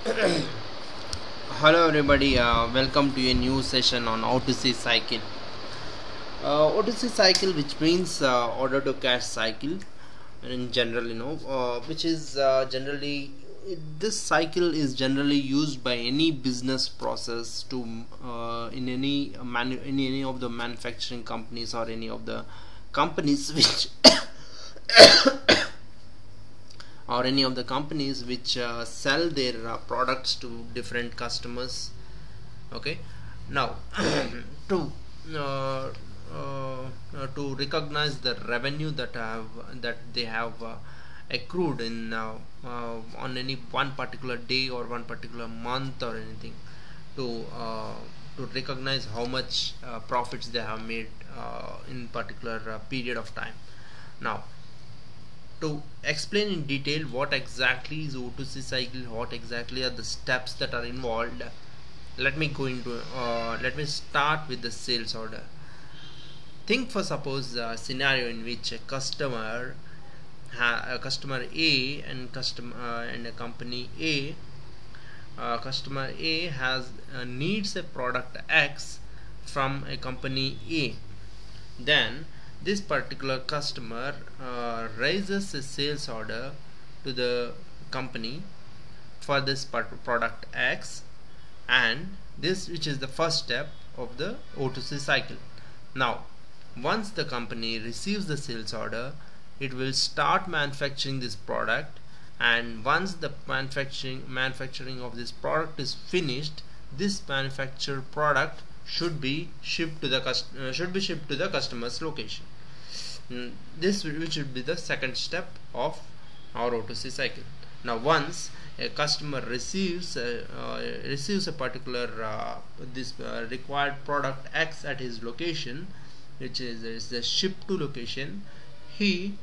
Hello everybody, welcome to a new session on O2c Cycle. O2c Cycle, which means order to cash cycle in general, which is this cycle is generally used by any business process to in any of the manufacturing companies or any of the companies which or any of the companies which sell their products to different customers. Okay, now to uh, to recognize the revenue that they have accrued in on any one particular day or one particular month or anything, to recognize how much profits they have made in particular period of time. Now, to explain in detail what exactly is O2c cycle, what exactly are the steps that are involved, let me start with the sales order. Think for suppose a scenario in which a customer A and a company A. Customer A has needs a product X from a company A. Then this particular customer raises a sales order to the company for this product X, and this, which is the first step of the O2c cycle. Now, once the company receives the sales order, it will start manufacturing this product, and once the manufacturing of this product is finished, this manufactured product should be shipped to the customer's location. This should be the second step of our O2c cycle. Now, once a customer receives a particular required product X at his location, which is the ship to location, he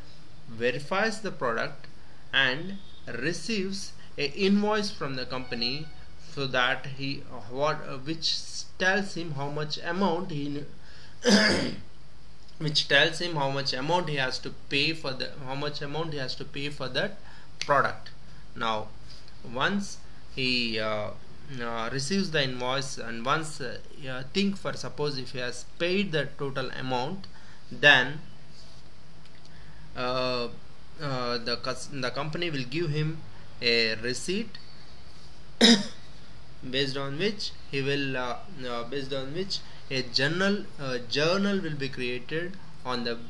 verifies the product and receives a invoice from the company, so that which tells him how much amount he which tells him how much amount he has to pay for that product. Now, once he receives the invoice, and once think for suppose if he has paid the total amount, then the company will give him a receipt based on which a journal will be created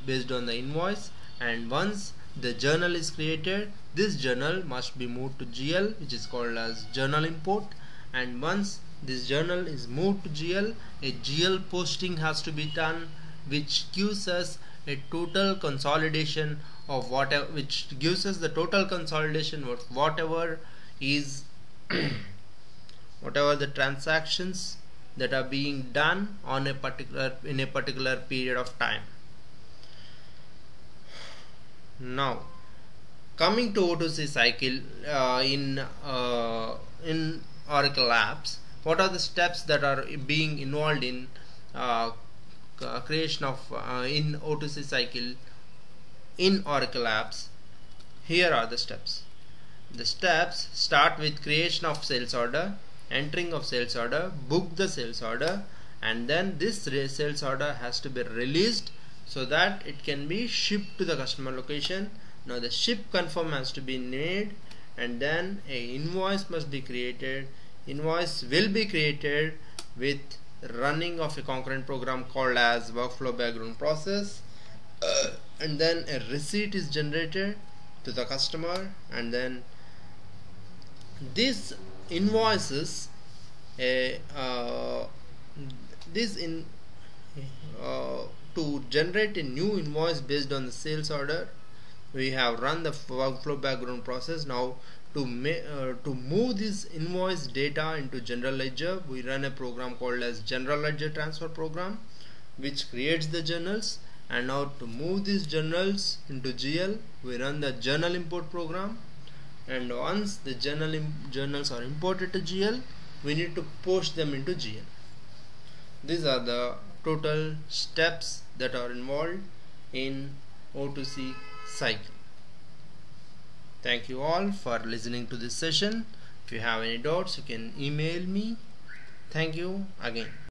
based on the invoice. And once the journal is created, this journal must be moved to GL, which is called as journal import. And once this journal is moved to GL, a GL posting has to be done, which gives us a total consolidation of whatever is whatever the transactions that are being done in a particular period of time. Now, coming to O2c cycle in Oracle apps, what are the steps that are being involved in creation of in O2c cycle in Oracle apps? Here are the steps. The steps start with creation of sales order, entering of sales order, book the sales order, and then this sales order has to be released so that it can be shipped to the customer location. Now, the ship confirm has to be made, and then a invoice must be created. Invoice will be created with running of a concurrent program called as workflow background process, and then a receipt is generated to the customer, and then this invoices to generate a new invoice based on the sales order. We have run the workflow background process. Now, to move this invoice data into general ledger, we run a program called as general ledger transfer program, which creates the journals. And now, to move these journals into GL, we run the journal import program. And once the journals are imported to GL, we need to post them into GL. These are the total steps that are involved in O2c cycle. Thank you all for listening to this session. If you have any doubts, you can email me. Thank you again.